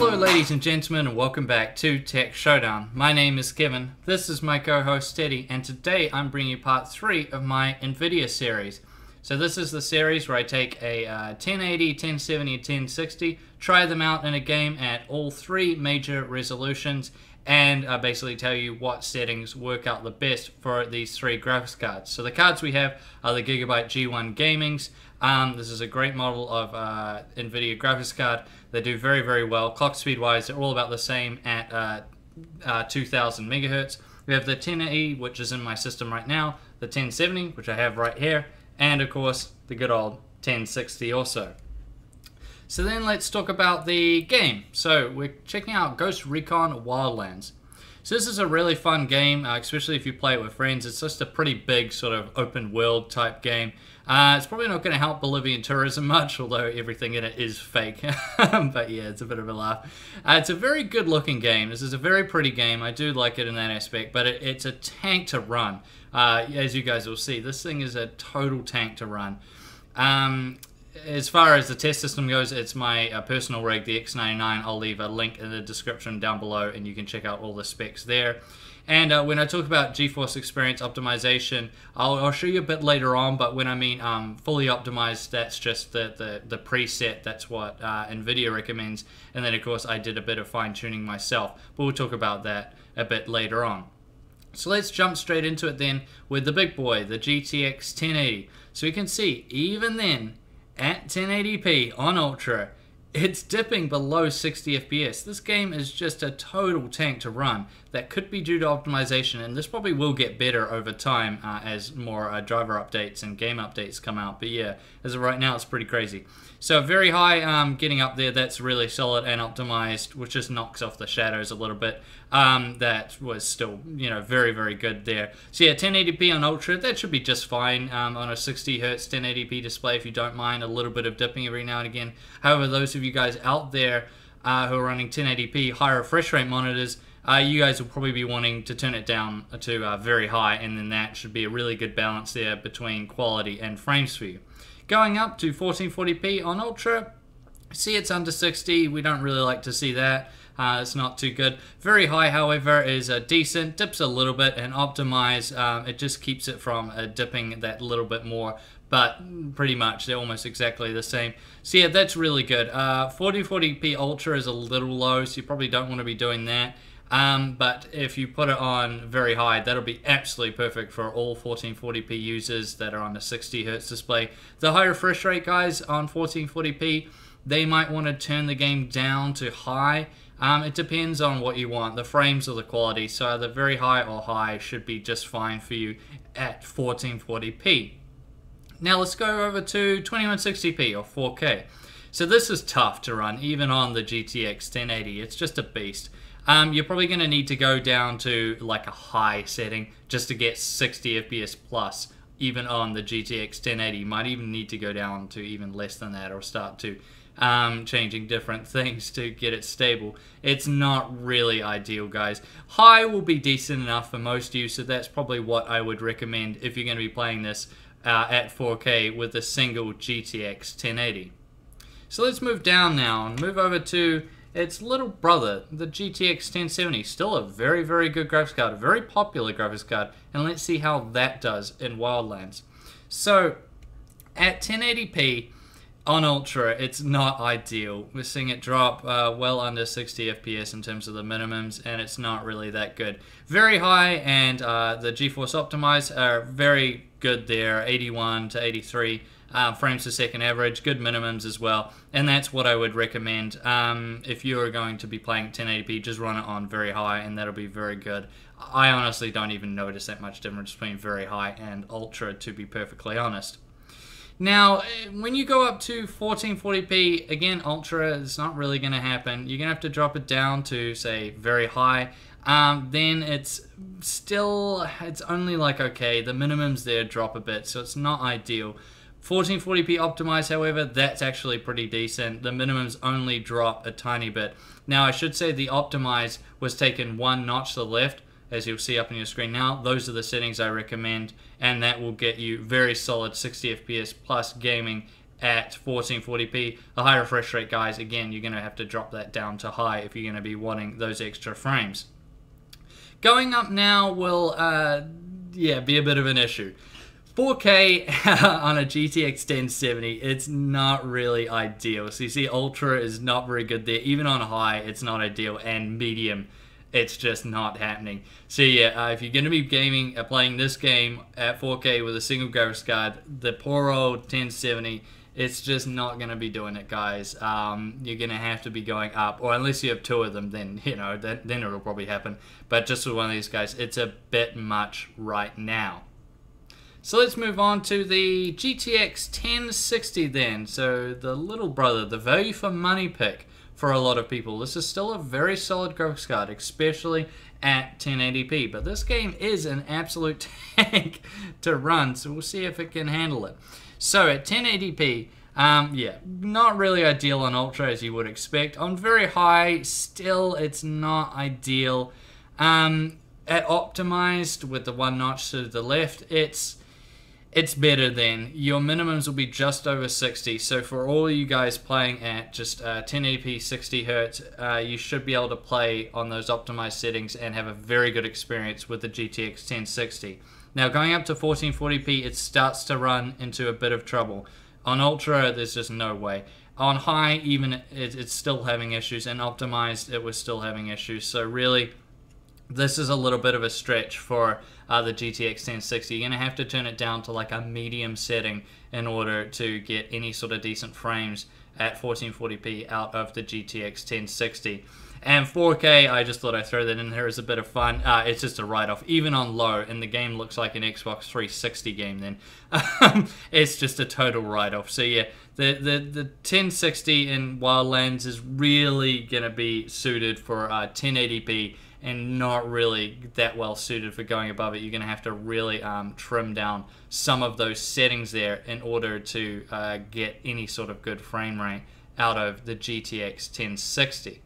Hello ladies and gentlemen, and welcome back to Tech Showdown. My name is Kevin, this is my co-host Teddy, and today I'm bringing you part 3 of my Nvidia series. So this is the series where I take a 1080, 1070, and 1060, try them out in a game at all 3 major resolutions, and basically tell you what settings work out the best for these 3 graphics cards. So the cards we have are the Gigabyte G1 Gamings. This is a great model of Nvidia graphics card. They do very, very well. Clock speed wise, they're all about the same at 2000 megahertz. We have the 1080, which is in my system right now, the 1070, which I have right here, and of course the good old 1060 also. So then let's talk about the game. So we're checking out Ghost Recon Wildlands. So this is a really fun game, especially if you play it with friends. It's just a pretty big sort of open world type game. It's probably not going to help Bolivian tourism much, although everything in it is fake. But yeah, it's a bit of a laugh. It's a very good looking game. This is a very pretty game. I do like it in that aspect, but it's a tank to run. As you guys will see, this thing is a total tank to run. As far as the test system goes, it's my personal rig, the X99. I'll leave a link in the description down below, and you can check out all the specs there. And when I talk about GeForce Experience optimization, I'll show you a bit later on, but when I mean fully optimized, that's just the preset. That's what Nvidia recommends. And then, of course, I did a bit of fine-tuning myself, but we'll talk about that a bit later on. So let's jump straight into it then with the big boy, the GTX 1080. So you can see, even then, at 1080p on Ultra, it's dipping below 60 FPS. This game is just a total tank to run. That could be due to optimization, and this probably will get better over time as more driver updates and game updates come out. But yeah, as of right now, it's pretty crazy. So very high, getting up there, that's really solid and optimized, which just knocks off the shadows a little bit. That was still, you know, very, very good there. So yeah, 1080p on Ultra, that should be just fine on a 60 Hz 1080p display if you don't mind a little bit of dipping every now and again. However, those of you guys out there who are running 1080p high refresh rate monitors, you guys will probably be wanting to turn it down to very high, and then that should be a really good balance there between quality and frames for you. Going up to 1440p on Ultra, see it's under 60, we don't really like to see that. It's not too good. Very high, however, is decent, dips a little bit, and optimize, it just keeps it from dipping that little bit more, but pretty much they're almost exactly the same. So yeah, that's really good. 1440p Ultra is a little low, so you probably don't want to be doing that. But if you put it on very high, that'll be absolutely perfect for all 1440p users that are on a 60 Hz display. The high refresh rate guys on 1440p, they might want to turn the game down to high. It depends on what you want, the frames or the quality. So either very high or high should be just fine for you at 1440p. Now let's go over to 2160p or 4K. So this is tough to run even on the GTX 1080. It's just a beast. You're probably going to need to go down to like a high setting just to get 60 FPS plus, even on the GTX 1080. You might even need to go down to even less than that, or start to changing different things to get it stable. It's not really ideal, guys. High will be decent enough for most of you, so that's probably what I would recommend if you're going to be playing this at 4K with a single GTX 1080. So let's move down now and move over to its little brother, the GTX 1070. Still a very, very good graphics card, a very popular graphics card, and let's see how that does in Wildlands. So at 1080p on Ultra, it's not ideal. We're seeing it drop well under 60 FPS in terms of the minimums, and it's not really that good. Very high, and the GeForce Optimize are very good there, 81 to 83 frames per second average, good minimums as well, and that's what I would recommend. If you are going to be playing 1080p, just run it on very high, and that'll be very good. I honestly don't even notice that much difference between very high and Ultra, to be perfectly honest. Now, when you go up to 1440p, again, Ultra is not really going to happen. You're going to have to drop it down to, say, very high. Then it's only like okay. The minimums there drop a bit, so it's not ideal. 1440p optimized, however, that's actually pretty decent. The minimums only drop a tiny bit. Now, I should say the optimize was taken one notch to the left, as you'll see up on your screen now. Those are the settings I recommend, and that will get you very solid 60 FPS plus gaming at 1440p. The high refresh rate, guys, again, you're going to have to drop that down to high if you're going to be wanting those extra frames. Going up now will, be a bit of an issue. 4K on a GTX 1070, it's not really ideal. So you see Ultra is not very good there. Even on high, it's not ideal. And medium, it's just not happening. So yeah, if you're going to be playing this game at 4K with a single graphics card, the poor old 1070, it's just not going to be doing it, guys. You're going to have to be going up, or unless you have two of them, then then it'll probably happen. But just with one of these guys, it's a bit much right now. So let's move on to the GTX 1060 then. So the little brother, the value for money pick for a lot of people. This is still a very solid graphics card, especially at 1080p. But this game is an absolute tank to run, so we'll see if it can handle it. So at 1080p, not really ideal on Ultra as you would expect. On very high, still it's not ideal. At optimized with the one notch to the left, it's better then. Your minimums will be just over 60. So for all you guys playing at just 1080p 60 hertz, you should be able to play on those optimized settings and have a very good experience with the GTX 1060. Now going up to 1440p, it starts to run into a bit of trouble. On Ultra, there's just no way. On high, even it's still having issues, and optimized, it was still having issues. So really, this is a little bit of a stretch for the GTX 1060. You're going to have to turn it down to like a medium setting in order to get any sort of decent frames at 1440p out of the GTX 1060. And 4K, I just thought I'd throw that in there as a bit of fun. It's just a write-off, even on low, and the game looks like an Xbox 360 game then. It's just a total write-off. So yeah, the 1060 in Wildlands is really going to be suited for 1080p, and not really that well suited for going above it. You're going to have to really trim down some of those settings there in order to get any sort of good frame rate out of the GTX 1060.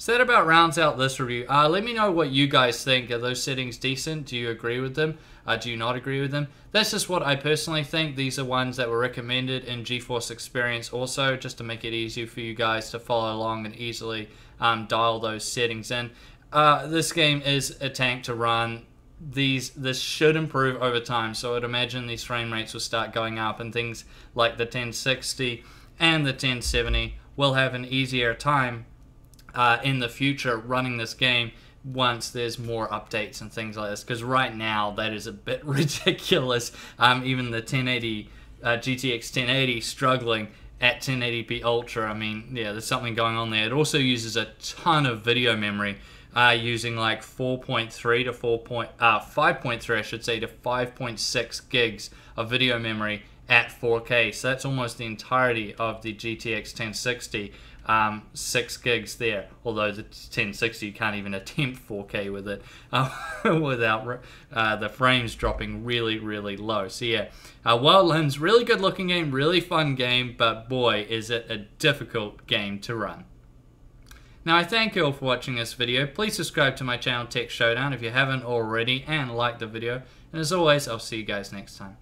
So that about rounds out this review. Let me know what you guys think. Are those settings decent? Do you agree with them? Do you not agree with them? That's just what I personally think. These are ones that were recommended in GeForce Experience also, just to make it easier for you guys to follow along and easily dial those settings in. This game is a tank to run. This should improve over time, so I'd imagine these frame rates will start going up, and things like the 1060 and the 1070 will have an easier time in the future running this game once there's more updates and things like this, because right now that is a bit ridiculous. Even the 1080 GTX 1080 struggling at 1080p Ultra. I mean, yeah, there's something going on there. It also uses a ton of video memory, using like 4.3 to 5.3, I should say, to 5.6 gigs of video memory at 4K. So that's almost the entirety of the GTX 1060. 6 gigs there, although the 1060 can't even attempt 4K with it without the frames dropping really, really low. So yeah, Wildlands, really good looking game, really fun game, but boy, is it a difficult game to run. Now, I thank you all for watching this video. Please subscribe to my channel Tech Showdown if you haven't already, and like the video. And as always, I'll see you guys next time.